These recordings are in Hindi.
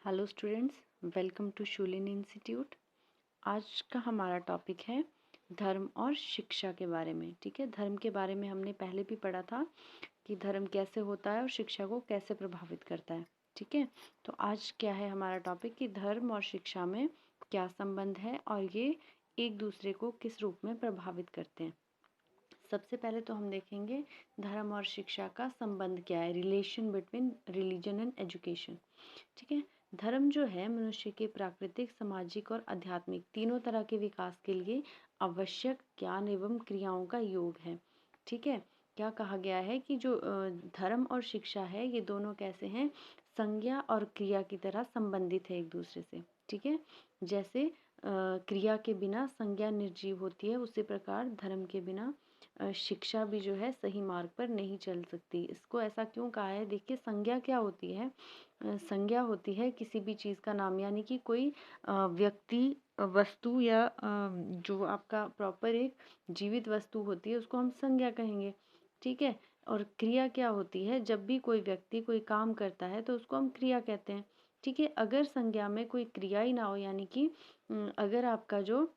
Hello students, welcome to Shoolini institute. आज का हमारा टॉपिक है धर्म और शिक्षा के बारे में। ठीक है, धर्म के बारे में हमने पहले भी पढ़ा था कि धर्म कैसे होता है और शिक्षा को कैसे प्रभावित करता है। ठीक है, तो आज क्या है हमारा टॉपिक कि धर्म और शिक्षा में क्या संबंध है और ये एक दूसरे को किस रूप में प्रभावित करते हैं। सबसे पहले तो हम देखेंगे धर्म और शिक्षा का संबंध क्या है, relation between religion and education. ठीक है, धर्म जो है मनुष्य के प्राकृतिक, सामाजिक और आध्यात्मिक तीनों तरह के विकास के लिए आवश्यक ज्ञान एवं क्रियाओं का योग है। ठीक है, क्या कहा गया है कि जो धर्म और शिक्षा है ये दोनों कैसे हैं, संज्ञा और क्रिया की तरह संबंधित है एक दूसरे से। ठीक है, जैसे क्रिया के बिना संज्ञा निर्जीव होती है, उसी प्रकार धर्म के बिना शिक्षा भी जो है सही मार्ग पर नहीं चल सकती। इसको ऐसा क्यों कहा है, देखिए संज्ञा क्या होती है। संज्ञा होती है किसी भी चीज़ का नाम, यानी कि कोई व्यक्ति, वस्तु या जो आपका प्रॉपर एक जीवित वस्तु होती है उसको हम संज्ञा कहेंगे। ठीक है, और क्रिया क्या होती है, जब भी कोई व्यक्ति कोई काम करता है तो उसको हम क्रिया कहते हैं। ठीक है, अगर संज्ञा में कोई क्रिया ही ना हो, यानी कि अगर आपका जो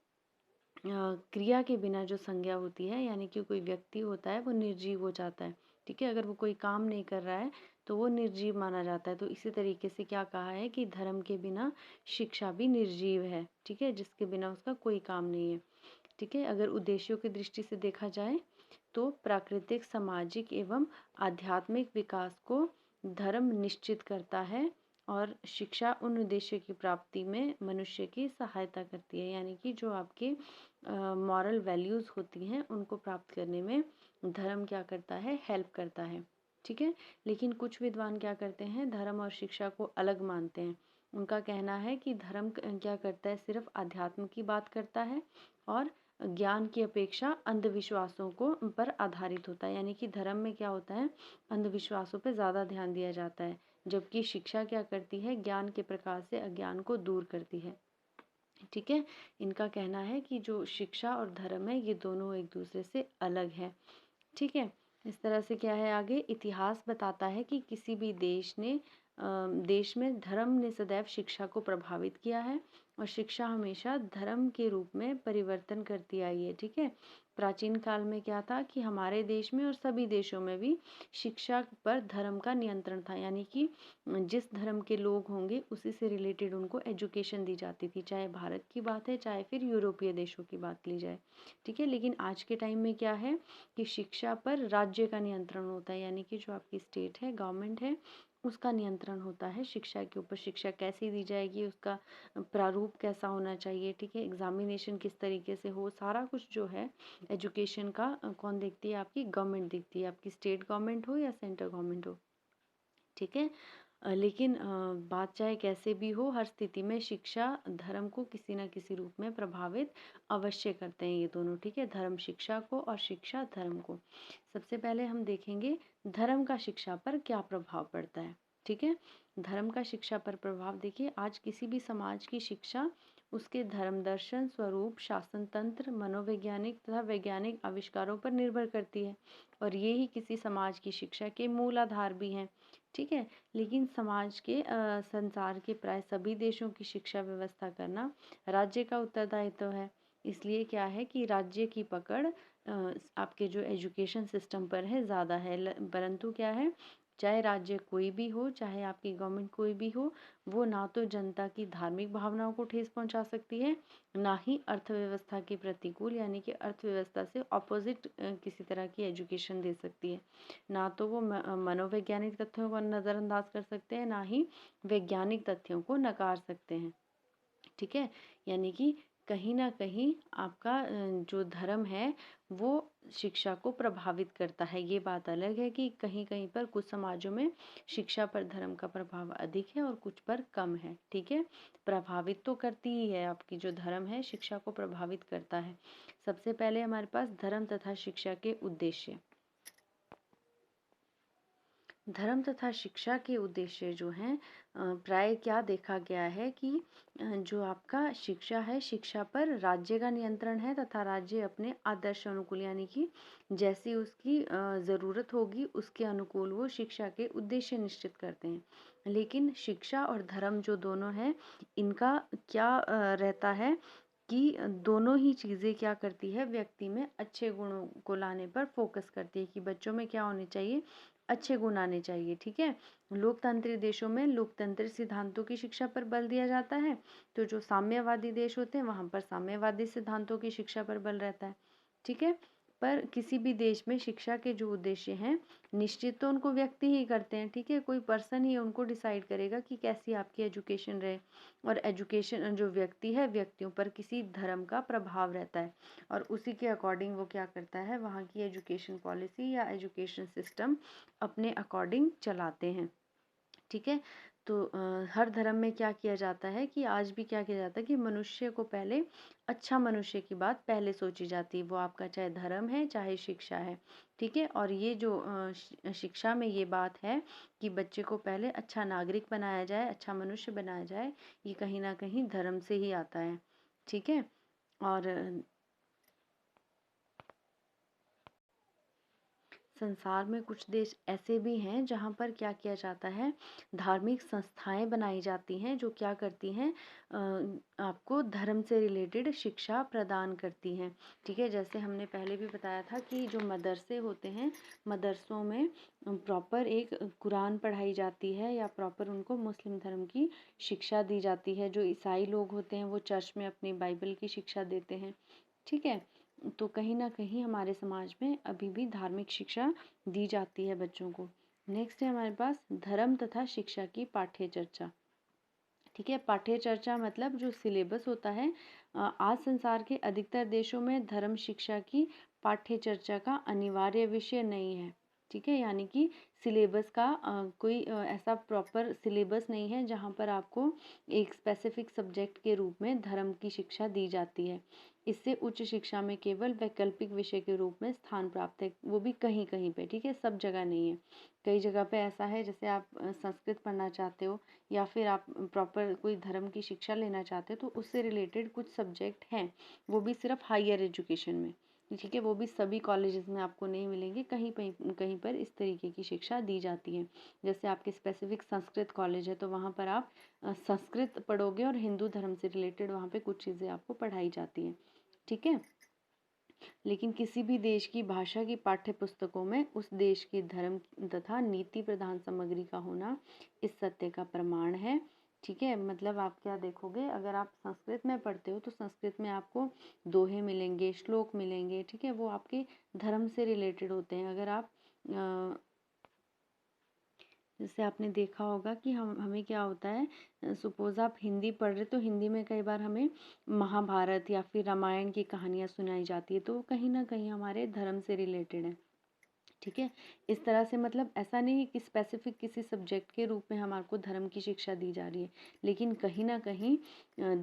क्रिया के बिना जो संज्ञा होती है, यानी कि कोई व्यक्ति होता है वो निर्जीव हो जाता है। ठीक है, अगर वो कोई काम नहीं कर रहा है तो वो निर्जीव माना जाता है। तो इसी तरीके से क्या कहा है कि धर्म के बिना शिक्षा भी निर्जीव है। ठीक है, जिसके बिना उसका कोई काम नहीं है। ठीक है, अगर उद्देश्यों की दृष्टि से देखा जाए तो प्राकृतिक, सामाजिक एवं आध्यात्मिक विकास को धर्म निश्चित करता है और शिक्षा उन उद्देश्यों की प्राप्ति में मनुष्य की सहायता करती है। यानी कि जो आपके मॉरल वैल्यूज़ होती हैं उनको प्राप्त करने में धर्म क्या करता है, हेल्प करता है। ठीक है, लेकिन कुछ विद्वान क्या करते हैं, धर्म और शिक्षा को अलग मानते हैं। उनका कहना है कि धर्म क्या करता है, सिर्फ अध्यात्म की बात करता है और ज्ञान की अपेक्षा अंधविश्वासों को पर आधारित होता है। यानी कि धर्म में क्या होता है, अंधविश्वासों पर ज़्यादा ध्यान दिया जाता है, जबकि शिक्षा क्या करती है, ज्ञान के प्रकाश से अज्ञान को दूर करती है। ठीक है, इनका कहना है कि जो शिक्षा और धर्म है ये दोनों एक दूसरे से अलग है। ठीक है, इस तरह से क्या है, आगे इतिहास बताता है कि किसी भी देश में धर्म ने सदैव शिक्षा को प्रभावित किया है और शिक्षा हमेशा धर्म के रूप में परिवर्तन करती आई है। ठीक है, प्राचीन काल में क्या था कि हमारे देश में और सभी देशों में भी शिक्षा पर धर्म का नियंत्रण था। यानी कि जिस धर्म के लोग होंगे उसी से रिलेटेड उनको एजुकेशन दी जाती थी, चाहे भारत की बात है चाहे फिर यूरोपीय देशों की बात ली जाए। ठीक है, लेकिन आज के टाइम में क्या है कि शिक्षा पर राज्य का नियंत्रण होता है। यानी कि जो आपकी स्टेट है, गवर्नमेंट है, उसका नियंत्रण होता है शिक्षा के ऊपर। शिक्षा कैसी दी जाएगी, उसका प्रारूप कैसा होना चाहिए, ठीक है, एग्जामिनेशन किस तरीके से हो, सारा कुछ जो है एजुकेशन का कौन देखती है, आपकी गवर्नमेंट देखती है, आपकी स्टेट गवर्नमेंट हो या सेंट्रल गवर्नमेंट हो। ठीक है, लेकिन बात चाहे कैसे भी हो, हर स्थिति में शिक्षा धर्म को किसी न किसी रूप में प्रभावित अवश्य करते हैं ये दोनों। ठीक है, धर्म शिक्षा को और शिक्षा धर्म को। सबसे पहले हम देखेंगे धर्म का शिक्षा पर क्या प्रभाव पड़ता है। ठीक है, धर्म का शिक्षा पर प्रभाव देखिए, आज किसी भी समाज की शिक्षा उसके धर्म, दर्शन, स्वरूप, शासन तंत्र, मनोवैज्ञानिक तथा वैज्ञानिक आविष्कारों पर निर्भर करती है और ये ही किसी समाज की शिक्षा के मूल आधार भी हैं। ठीक है, लेकिन समाज के संसार के प्राय सभी देशों की शिक्षा व्यवस्था करना राज्य का उत्तरदायित्व है। इसलिए क्या है कि राज्य की पकड़ आपके जो एजुकेशन सिस्टम पर है ज़्यादा है। परंतु क्या है, चाहे राज्य कोई भी हो, चाहे आपकी गवर्नमेंट कोई भी हो, वो ना तो जनता की धार्मिक भावनाओं को ठेस पहुंचा सकती है, ना ही अर्थव्यवस्था के प्रतिकूल, यानी कि अर्थव्यवस्था से ऑपोजिट किसी तरह की एजुकेशन दे सकती है। ना तो वो मनोवैज्ञानिक तथ्यों को नज़रअंदाज कर सकते हैं, ना ही वैज्ञानिक तथ्यों को नकार सकते हैं। ठीक है, यानी कि कहीं ना कहीं आपका जो धर्म है वो शिक्षा को प्रभावित करता है। ये बात अलग है कि कहीं कहीं पर कुछ समाजों में शिक्षा पर धर्म का प्रभाव अधिक है और कुछ पर कम है। ठीक है, प्रभावित तो करती ही है, आपकी जो धर्म है शिक्षा को प्रभावित करता है। सबसे पहले हमारे पास धर्म तथा शिक्षा के उद्देश्य। धर्म तथा शिक्षा के उद्देश्य जो हैं प्राय क्या देखा गया है कि जो आपका शिक्षा है, शिक्षा पर राज्य का नियंत्रण है तथा राज्य अपने आदर्श अनुकूल यानी कि जैसी उसकी ज़रूरत होगी उसके अनुकूल वो शिक्षा के उद्देश्य निश्चित करते हैं। लेकिन शिक्षा और धर्म जो दोनों हैं, इनका क्या रहता है कि दोनों ही चीज़ें क्या करती है, व्यक्ति में अच्छे गुणों को लाने पर फोकस करती है कि बच्चों में क्या होने चाहिए, अच्छे गुण आने चाहिए। ठीक है, लोकतांत्रिक देशों में लोकतंत्र सिद्धांतों की शिक्षा पर बल दिया जाता है, तो जो साम्यवादी देश होते हैं वहाँ पर साम्यवादी सिद्धांतों की शिक्षा पर बल रहता है। ठीक है, पर किसी भी देश में शिक्षा के जो उद्देश्य हैं निश्चित तो उनको व्यक्ति ही करते हैं। ठीक है, कोई पर्सन ही उनको डिसाइड करेगा कि कैसी आपकी एजुकेशन रहे, और एजुकेशन जो व्यक्ति है, व्यक्तियों पर किसी धर्म का प्रभाव रहता है और उसी के अकॉर्डिंग वो क्या करता है, वहाँ की एजुकेशन पॉलिसी या एजुकेशन सिस्टम अपने अकॉर्डिंग चलाते हैं। ठीक है, तो हर धर्म में क्या किया जाता है कि आज भी क्या किया जाता है कि मनुष्य को पहले अच्छा मनुष्य की बात पहले सोची जाती है, वो आपका चाहे धर्म है चाहे शिक्षा है। ठीक है, और ये जो शिक्षा में ये बात है कि बच्चे को पहले अच्छा नागरिक बनाया जाए, अच्छा मनुष्य बनाया जाए, ये कहीं ना कहीं धर्म से ही आता है। ठीक है, और संसार में कुछ देश ऐसे भी हैं जहाँ पर क्या किया जाता है, धार्मिक संस्थाएं बनाई जाती हैं जो क्या करती हैं, आपको धर्म से रिलेटेड शिक्षा प्रदान करती हैं। ठीक है, जैसे हमने पहले भी बताया था कि जो मदरसे होते हैं, मदरसों में प्रॉपर एक कुरान पढ़ाई जाती है या प्रॉपर उनको मुस्लिम धर्म की शिक्षा दी जाती है। जो ईसाई लोग होते हैं वो चर्च में अपनी बाइबल की शिक्षा देते हैं। ठीक है, तो कहीं ना कहीं हमारे समाज में अभी भी धार्मिक शिक्षा दी जाती है बच्चों को। नेक्स्ट है हमारे पास धर्म तथा शिक्षा की पाठ्य चर्चा। ठीक है, पाठ्य चर्चा मतलब जो सिलेबस होता है, आज संसार के अधिकतर देशों में धर्म शिक्षा की पाठ्य चर्चा का अनिवार्य विषय नहीं है। ठीक है, यानी कि सिलेबस का कोई ऐसा प्रॉपर सिलेबस नहीं है जहाँ पर आपको एक स्पेसिफिक सब्जेक्ट के रूप में धर्म की शिक्षा दी जाती है। इससे उच्च शिक्षा में केवल वैकल्पिक विषय के रूप में स्थान प्राप्त है, वो भी कहीं कहीं पे। ठीक है, सब जगह नहीं है, कई जगह पे ऐसा है, जैसे आप संस्कृत पढ़ना चाहते हो या फिर आप प्रॉपर कोई धर्म की शिक्षा लेना चाहते हो तो उससे रिलेटेड कुछ सब्जेक्ट हैं, वो भी सिर्फ हायर एजुकेशन में। ठीक है, वो भी सभी कॉलेजेस में आपको नहीं मिलेंगे, कहीं कहीं कहीं पर इस तरीके की शिक्षा दी जाती है। जैसे आपके स्पेसिफिक संस्कृत कॉलेज है तो वहाँ पर आप संस्कृत पढ़ोगे और हिंदू धर्म से रिलेटेड वहाँ पे कुछ चीज़ें आपको पढ़ाई जाती हैं। ठीक है, लेकिन किसी भी देश की भाषा की पाठ्य पुस्तकों में उस देश की धर्म तथा नीति प्रधान सामग्री का होना इस सत्य का प्रमाण है। ठीक है, मतलब आप क्या देखोगे, अगर आप संस्कृत में पढ़ते हो तो संस्कृत में आपको दोहे मिलेंगे, श्लोक मिलेंगे। ठीक है, वो आपके धर्म से रिलेटेड होते हैं। अगर आप जैसे आपने देखा होगा कि हमें क्या होता है, सपोज आप हिंदी पढ़ रहे तो हिंदी में कई बार हमें महाभारत या फिर रामायण की कहानियाँ सुनाई जाती है, तो वो कहीं ना कहीं हमारे धर्म से रिलेटेड है। ठीक है, इस तरह से मतलब ऐसा नहीं है कि स्पेसिफिक किसी सब्जेक्ट के रूप में हमारे को धर्म की शिक्षा दी जा रही है, लेकिन कहीं ना कहीं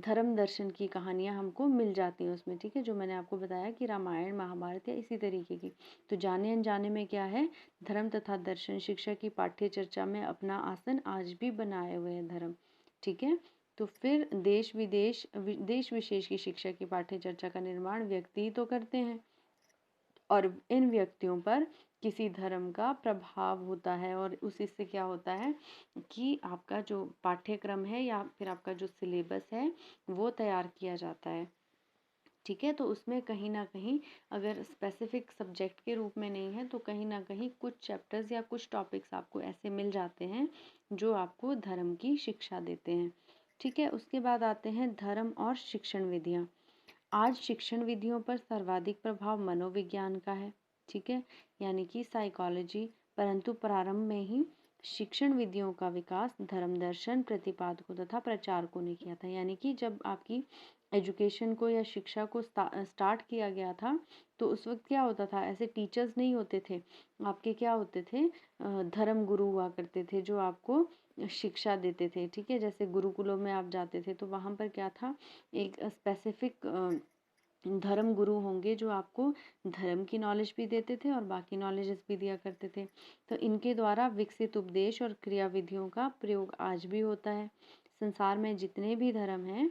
धर्म दर्शन की कहानियाँ हमको मिल जाती हैं उसमें। ठीक है, जो मैंने आपको बताया कि रामायण महाभारत या इसी तरीके की। तो जाने अनजाने में क्या है, धर्म तथा दर्शन शिक्षा की पाठ्य चर्चा में अपना आसन आज भी बनाए हुए है धर्म। ठीक है, तो फिर देश विशेष की शिक्षा की पाठ्य चर्चा का निर्माण व्यक्ति ही तो करते हैं, और इन व्यक्तियों पर किसी धर्म का प्रभाव होता है, और उसी से क्या होता है कि आपका जो पाठ्यक्रम है या फिर आपका जो सिलेबस है वो तैयार किया जाता है। ठीक है, तो उसमें कहीं ना कहीं अगर स्पेसिफिक सब्जेक्ट के रूप में नहीं है तो कहीं ना कहीं कुछ चैप्टर्स या कुछ टॉपिक्स आपको ऐसे मिल जाते हैं जो आपको धर्म की शिक्षा देते हैं। ठीक है, उसके बाद आते हैं धर्म और शिक्षण विधियाँ। आज शिक्षण विधियों पर सर्वाधिक प्रभाव मनोविज्ञान का है। ठीक है, यानी कि साइकोलॉजी, परंतु प्रारंभ में ही शिक्षण विधियों का विकास धर्म दर्शन प्रतिपादकों तथा प्रचारकों ने किया था। यानी कि जब आपकी एजुकेशन को या शिक्षा को स्टार्ट किया गया था तो उस वक्त क्या होता था, ऐसे टीचर्स नहीं होते थे आपके, क्या होते थे, धर्म गुरु हुआ करते थे जो आपको शिक्षा देते थे। ठीक है, जैसे गुरुकुलों में आप जाते थे तो वहाँ पर क्या था, एक स्पेसिफिक धर्म गुरु होंगे जो आपको धर्म की नॉलेज भी देते थे और बाकी नॉलेजेस भी दिया करते थे। तो इनके द्वारा विकसित उपदेश और क्रियाविधियों का प्रयोग आज भी होता है। संसार में जितने भी धर्म हैं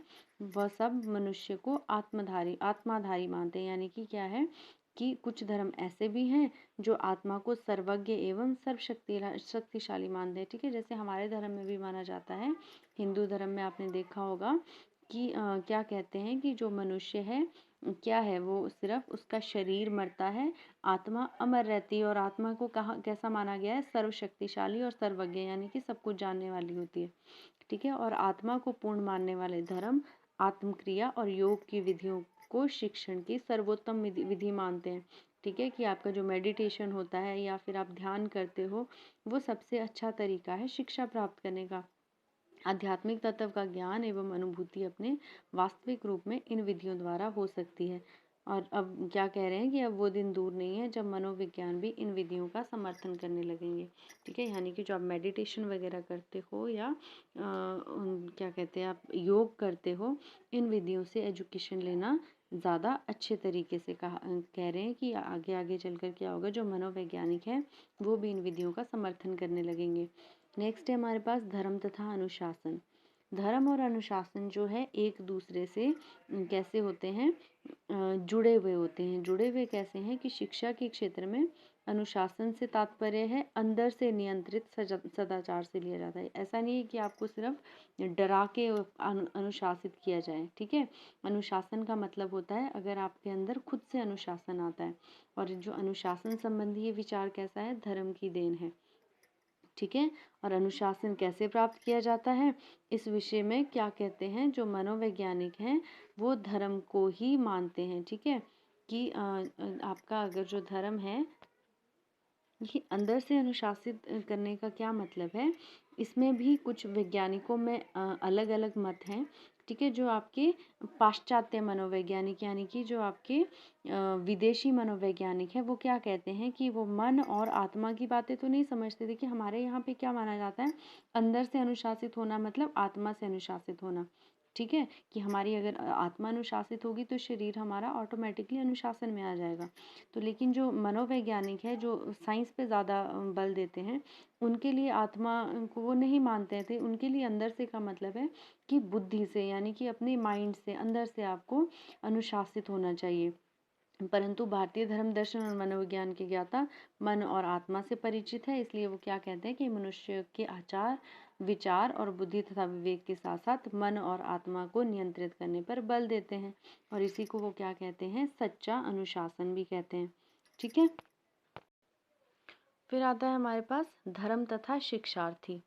वह सब मनुष्य को आत्माधारी मानते हैं। यानी कि क्या है कि कुछ धर्म ऐसे भी हैं जो आत्मा को सर्वज्ञ एवं शक्तिशाली मानते हैं। ठीक है, जैसे हमारे धर्म में भी माना जाता है। हिंदू धर्म में आपने देखा होगा कि क्या कहते हैं कि जो मनुष्य है क्या है, वो सिर्फ उसका शरीर मरता है, आत्मा अमर रहती है। और आत्मा को कहाँ कैसा माना गया है, सर्वशक्तिशाली और सर्वज्ञ, यानी कि सब कुछ जानने वाली होती है। ठीक है, और आत्मा को पूर्ण मानने वाले धर्म आत्मक्रिया और योग की विधियों को शिक्षण की सर्वोत्तम विधि मानते हैं। ठीक है, कि आपका जो मेडिटेशन होता है या फिर आप ध्यान करते हो, वो सबसे अच्छा तरीका है शिक्षा प्राप्त करने का। आध्यात्मिक तत्व का ज्ञान एवं अनुभूति अपने वास्तविक रूप में इन विधियों द्वारा हो सकती है। और अब क्या कह रहे हैं कि अब वो दिन दूर नहीं है जब मनोविज्ञान भी इन विधियों का समर्थन करने लगेंगे। ठीक है, यानी कि जो आप मेडिटेशन वगैरह करते हो या क्या कहते हैं आप योग करते हो, इन विधियों से एजुकेशन लेना ज़्यादा अच्छे तरीके से कह रहे हैं कि आगे आगे चलकर क्या होगा, जो मनोवैज्ञानिक हैं वो भी इन विधियों का समर्थन करने लगेंगे। नेक्स्ट है हमारे पास धर्म तथा अनुशासन। धर्म और अनुशासन जो है एक दूसरे से कैसे होते हैं, जुड़े हुए होते हैं। जुड़े हुए कैसे हैं कि शिक्षा के क्षेत्र में अनुशासन से तात्पर्य है अंदर से नियंत्रित सदाचार से लिया जाता है। ऐसा नहीं है कि आपको सिर्फ डरा के अनुशासित किया जाए। ठीक है, अनुशासन का मतलब होता है अगर आपके अंदर खुद से अनुशासन आता है। और जो अनुशासन संबंधी ये विचार कैसा है, धर्म की देन है। ठीक है, और अनुशासन कैसे प्राप्त किया जाता है, इस विषय में क्या कहते हैं, जो मनोवैज्ञानिक हैं वो धर्म को ही मानते हैं। ठीक है, कि आपका अगर जो धर्म है ये अंदर से अनुशासित करने का क्या मतलब है, इसमें भी कुछ वैज्ञानिकों में अलग अलग मत हैं। ठीक है, जो आपके पाश्चात्य मनोवैज्ञानिक यानी कि जो आपके विदेशी मनोवैज्ञानिक है वो क्या कहते हैं कि वो मन और आत्मा की बातें तो नहीं समझते थे। कि हमारे यहाँ पे क्या माना जाता है, अंदर से अनुशासित होना मतलब आत्मा से अनुशासित होना। ठीक है, कि हमारी अगर आत्मा अनुशासित होगी तो शरीर हमारा ऑटोमेटिकली अनुशासन में आ जाएगा। तो लेकिन जो मनोवैज्ञानिक है जो साइंस पे ज़्यादा बल देते हैं, उनके लिए आत्मा को वो नहीं मानते थे। उनके लिए अंदर से का मतलब है कि बुद्धि से, यानी कि अपने माइंड से, अंदर से आपको अनुशासित होना चाहिए। परंतु भारतीय धर्म दर्शन और मनोविज्ञान के ज्ञाता मन और आत्मा से परिचित है, इसलिए वो क्या कहते हैं कि मनुष्य के आचार विचार और बुद्धि तथा विवेक के साथ साथ मन और आत्मा को नियंत्रित करने पर बल देते हैं। और इसी को वो क्या कहते हैं, सच्चा अनुशासन भी कहते हैं। ठीक है, फिर आता है हमारे पास धर्म तथा शिक्षार्थी।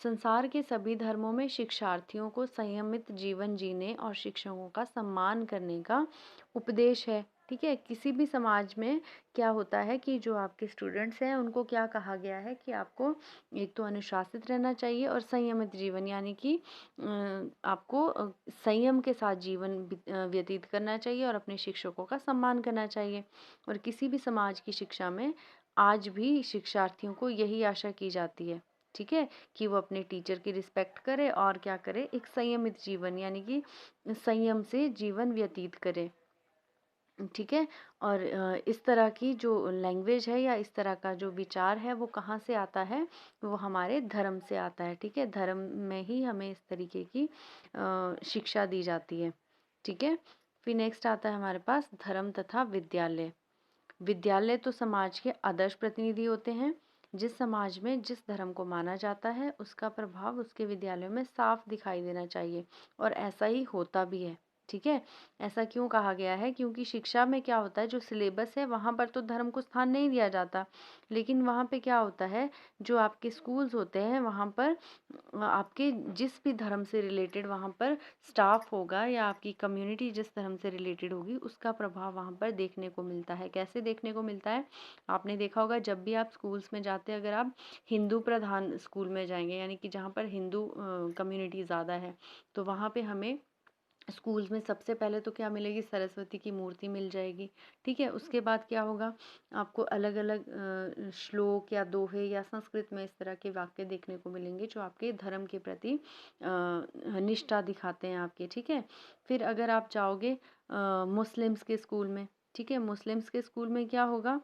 संसार के सभी धर्मों में शिक्षार्थियों को संयमित जीवन जीने और शिक्षकों का सम्मान करने का उपदेश है। ठीक है, किसी भी समाज में क्या होता है कि जो आपके स्टूडेंट्स हैं उनको क्या कहा गया है कि आपको एक तो अनुशासित रहना चाहिए और संयमित जीवन, यानी कि आपको संयम के साथ जीवन व्यतीत करना चाहिए और अपने शिक्षकों का सम्मान करना चाहिए। और किसी भी समाज की शिक्षा में आज भी शिक्षार्थियों को यही आशा की जाती है। ठीक है, कि वो अपने टीचर की रिस्पेक्ट करे और क्या करे, एक संयमित जीवन यानी कि संयम से जीवन व्यतीत करे। ठीक है, और इस तरह की जो लैंग्वेज है या इस तरह का जो विचार है वो कहाँ से आता है, वो हमारे धर्म से आता है। ठीक है, धर्म में ही हमें इस तरीके की शिक्षा दी जाती है। ठीक है, फिर नेक्स्ट आता है हमारे पास धर्म तथा विद्यालय। विद्यालय तो समाज के आदर्श प्रतिनिधि होते हैं। जिस समाज में जिस धर्म को माना जाता है उसका प्रभाव उसके विद्यालयों में साफ दिखाई देना चाहिए, और ऐसा ही होता भी है। ठीक है, ऐसा क्यों कहा गया है, क्योंकि शिक्षा में क्या होता है, जो सिलेबस है वहाँ पर तो धर्म को स्थान नहीं दिया जाता, लेकिन वहाँ पे क्या होता है, जो आपके स्कूल्स होते हैं वहाँ पर आपके जिस भी धर्म से रिलेटेड वहाँ पर स्टाफ होगा या आपकी कम्युनिटी जिस धर्म से रिलेटेड होगी उसका प्रभाव वहाँ पर देखने को मिलता है। कैसे देखने को मिलता है, आपने देखा होगा जब भी आप स्कूल्स में जाते हैं, अगर आप हिंदू प्रधान स्कूल में जाएंगे यानी कि जहाँ पर हिंदू कम्युनिटी ज़्यादा है, तो वहाँ पे हमें स्कूल्स में सबसे पहले तो क्या मिलेगी, सरस्वती की मूर्ति मिल जाएगी। ठीक है, उसके बाद क्या होगा, आपको अलग अलग श्लोक या दोहे या संस्कृत में इस तरह के वाक्य देखने को मिलेंगे जो आपके धर्म के प्रति निष्ठा दिखाते हैं आपके। ठीक है, फिर अगर आप जाओगे मुस्लिम्स के स्कूल में, ठीक है, मुस्लिम्स के स्कूल में क्या होगा,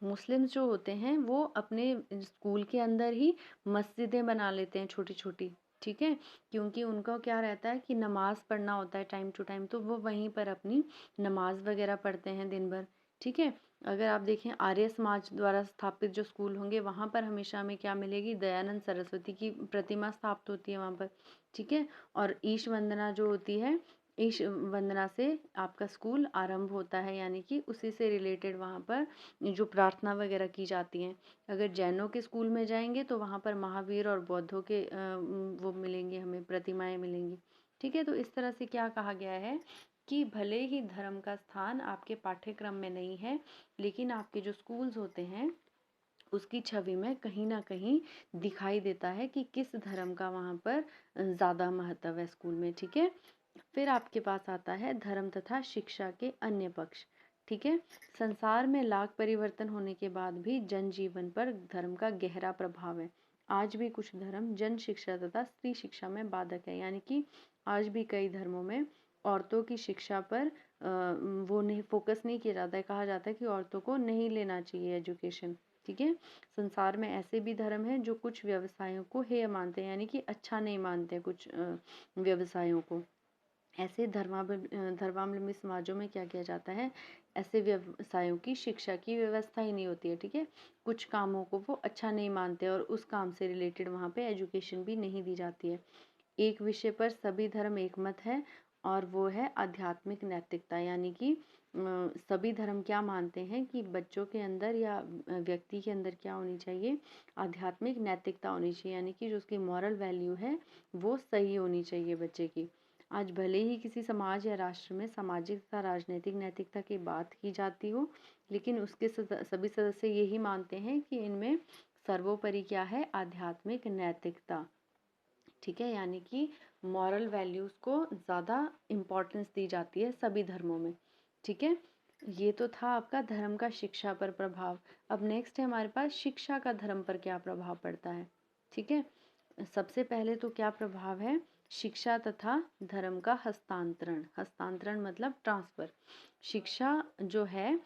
मुस्लिम्स जो होते हैं वो अपने स्कूल के अंदर ही मस्जिदें बना लेते हैं छोटी छोटी। ठीक है, क्योंकि उनका क्या रहता है कि नमाज पढ़ना होता है टाइम टू टाइम, तो वो वहीं पर अपनी नमाज वगैरह पढ़ते हैं दिन भर। ठीक है, अगर आप देखें आर्य समाज द्वारा स्थापित जो स्कूल होंगे वहाँ पर हमेशा हमें क्या मिलेगी, दयानंद सरस्वती की प्रतिमा स्थापित होती है वहाँ पर। ठीक है, और ईश वंदना जो होती है, ईश वंदना से आपका स्कूल आरंभ होता है, यानी कि उसी से रिलेटेड वहाँ पर जो प्रार्थना वगैरह की जाती हैं। अगर जैनों के स्कूल में जाएंगे तो वहाँ पर महावीर और बौद्धों के वो मिलेंगे, हमें प्रतिमाएं मिलेंगी। ठीक है, तो इस तरह से क्या कहा गया है कि भले ही धर्म का स्थान आपके पाठ्यक्रम में नहीं है, लेकिन आपके जो स्कूल्स होते हैं उसकी छवि में कहीं ना कहीं दिखाई देता है कि किस धर्म का वहाँ पर ज़्यादा महत्व है स्कूल में। ठीक है, फिर आपके पास आता है धर्म तथा शिक्षा के अन्य पक्ष। ठीक है, संसार में लाख परिवर्तन होने के बाद भी जनजीवन पर धर्म का गहरा प्रभाव है। आज भी कुछ धर्म जन शिक्षा तथा स्त्री शिक्षा में बाधक है, यानी कि आज भी कई धर्मों में औरतों की शिक्षा पर वो नहीं फोकस नहीं किया जाता है। कहा जाता है कि औरतों को नहीं लेना चाहिए एजुकेशन। ठीक है, संसार में ऐसे भी धर्म हैं जो कुछ व्यवसायों को हेय मानते हैं, यानी कि अच्छा नहीं मानते कुछ व्यवसायों को। ऐसे धर्मावलंबी समाजों में क्या किया जाता है, ऐसे व्यवसायों की शिक्षा की व्यवस्था ही नहीं होती है। ठीक है, कुछ कामों को वो अच्छा नहीं मानते और उस काम से रिलेटेड वहाँ पे एजुकेशन भी नहीं दी जाती है। एक विषय पर सभी धर्म एकमत है और वो है आध्यात्मिक नैतिकता, यानी कि सभी धर्म क्या मानते हैं कि बच्चों के अंदर या व्यक्ति के अंदर क्या होनी चाहिए, आध्यात्मिक नैतिकता होनी चाहिए, यानी कि जो उसकी मॉरल वैल्यू है वो सही होनी चाहिए बच्चे की। आज भले ही किसी समाज या राष्ट्र में सामाजिक तथा राजनीतिक नैतिकता की बात की जाती हो, लेकिन उसके सभी सदस्य यही मानते हैं कि इनमें सर्वोपरि क्या है, आध्यात्मिक नैतिकता। ठीक है, यानी कि मॉरल वैल्यूज़ को ज़्यादा इम्पोर्टेंस दी जाती है सभी धर्मों में। ठीक है, ये तो था आपका धर्म का शिक्षा पर प्रभाव। अब नेक्स्ट है हमारे पास शिक्षा का धर्म पर क्या प्रभाव पड़ता है। ठीक है, सबसे पहले तो क्या प्रभाव है, शिक्षा तथा धर्म का हस्तांतरण। हस्तांतरण मतलब ट्रांसफर। शिक्षा जो है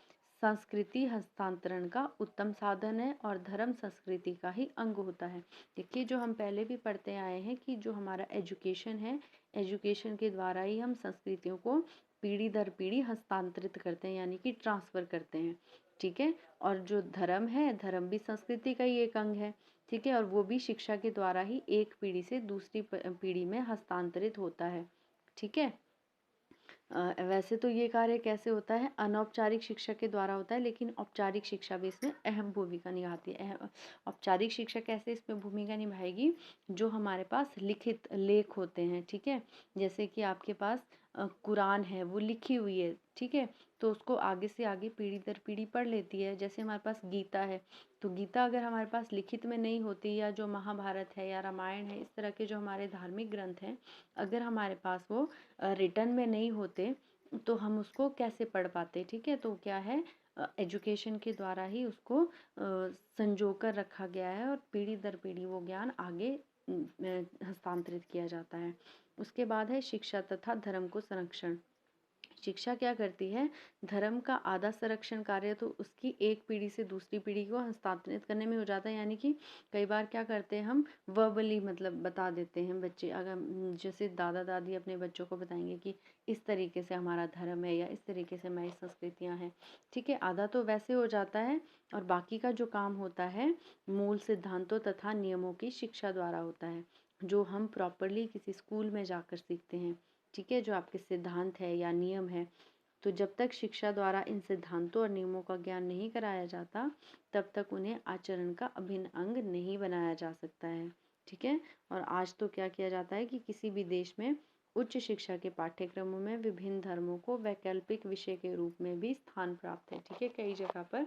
संस्कृति हस्तांतरण का उत्तम साधन है और धर्म संस्कृति का ही अंग होता है। देखिए, जो हम पहले भी पढ़ते आए हैं कि जो हमारा एजुकेशन है, एजुकेशन के द्वारा ही हम संस्कृतियों को पीढ़ी दर पीढ़ी हस्तांतरित करते हैं, यानी कि ट्रांसफ़र करते हैं। ठीक है, और जो धर्म है, धर्म भी संस्कृति का ही एक अंग है। ठीक है, और वो भी शिक्षा के द्वारा ही एक पीढ़ी से दूसरी पीढ़ी में हस्तांतरित होता है। ठीक है, वैसे तो ये कार्य कैसे होता है, अनौपचारिक शिक्षा के द्वारा होता है, लेकिन औपचारिक शिक्षा भी इसमें अहम भूमिका निभाती है। औपचारिक शिक्षा कैसे इसमें भूमिका निभाएगी, जो हमारे पास लिखित लेख होते हैं। ठीक है, जैसे कि आपके पास कुरान है, वो लिखी हुई है। ठीक है, तो उसको आगे से आगे पीढ़ी दर पीढ़ी पढ़ लेती है। जैसे हमारे पास गीता है, तो गीता अगर हमारे पास लिखित में नहीं होती, या जो महाभारत है या रामायण है, इस तरह के जो हमारे धार्मिक ग्रंथ हैं, अगर हमारे पास वो रिटर्न में नहीं होते तो हम उसको कैसे पढ़ पाते। ठीक है, तो क्या है, एजुकेशन के द्वारा ही उसको संजो कर रखा गया है और पीढ़ी दर पीढ़ी वो ज्ञान आगे हस्तांतरित किया जाता है। उसके बाद है शिक्षा तथा धर्म को संरक्षण। शिक्षा क्या करती है, धर्म का आधा संरक्षण कार्य तो उसकी एक पीढ़ी से दूसरी पीढ़ी को हस्तांतरित करने में हो जाता है। यानी कि कई बार क्या करते हैं, हम वर्बली मतलब बता देते हैं बच्चे, अगर जैसे दादा दादी अपने बच्चों को बताएंगे कि इस तरीके से हमारा धर्म है या इस तरीके से हमारी संस्कृतियाँ हैं। ठीक है, आधा तो वैसे हो जाता है और बाकी का जो काम होता है मूल सिद्धांतों तथा नियमों की शिक्षा द्वारा होता है, जो हम प्रॉपरली किसी स्कूल में जाकर सीखते हैं। ठीक है, जो आपके सिद्धांत है या नियम है, तो जब तक शिक्षा द्वारा इन सिद्धांतों और नियमों का ज्ञान नहीं कराया जाता, तब तक उन्हें आचरण का अभिन्न अंग नहीं बनाया जा सकता है। ठीक है, और आज तो क्या किया जाता है कि किसी भी देश में उच्च शिक्षा के पाठ्यक्रमों में विभिन्न धर्मों को वैकल्पिक विषय के रूप में भी स्थान प्राप्त है। ठीक है, कई जगह पर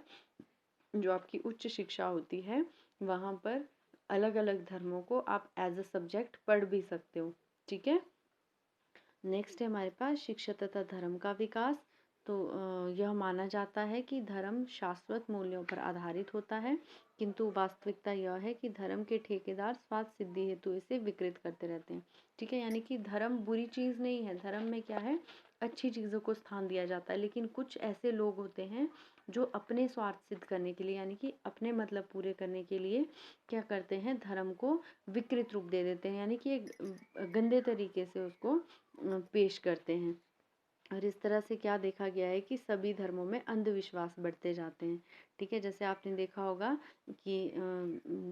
जो आपकी उच्च शिक्षा होती है वहाँ पर अलग अलग धर्मों को आप एज अ सब्जेक्ट पढ़ भी सकते हो। ठीक है, नेक्स्ट है हमारे पास शिक्षा तथा धर्म का विकास। तो यह माना जाता है कि धर्म शाश्वत मूल्यों पर आधारित होता है, किंतु वास्तविकता यह है कि धर्म के ठेकेदार स्वार्थ सिद्धि हेतु इसे विकृत करते रहते हैं। ठीक है, यानी कि धर्म बुरी चीज़ नहीं है, धर्म में क्या है, अच्छी चीज़ों को स्थान दिया जाता है, लेकिन कुछ ऐसे लोग होते हैं जो अपने स्वार्थ सिद्ध करने के लिए, यानी कि अपने मतलब पूरे करने के लिए क्या करते हैं, धर्म को विकृत रूप दे देते हैं, यानी कि एक गंदे तरीके से उसको पेश करते हैं। और इस तरह से क्या देखा गया है कि सभी धर्मों में अंधविश्वास बढ़ते जाते हैं। ठीक है, जैसे आपने देखा होगा कि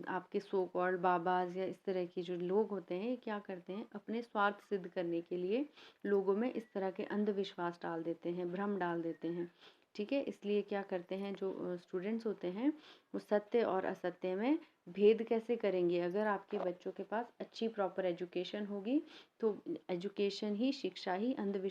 आपके सो कॉल्ड बाबाज या इस तरह के जो लोग होते हैं, ये क्या करते हैं, अपने स्वार्थ सिद्ध करने के लिए लोगों में इस तरह के अंधविश्वास डाल देते हैं, भ्रम डाल देते हैं। ठीक है, इसलिए क्या करते हैं जो स्टूडेंट्स होते हैं, वो सत्य और असत्य में भेद कैसे करेंगे। अगर आपके बच्चों के पास अच्छी प्रॉपर एजुकेशन होगी तो एजुकेशन ही, शिक्षा ही अंधविश्वास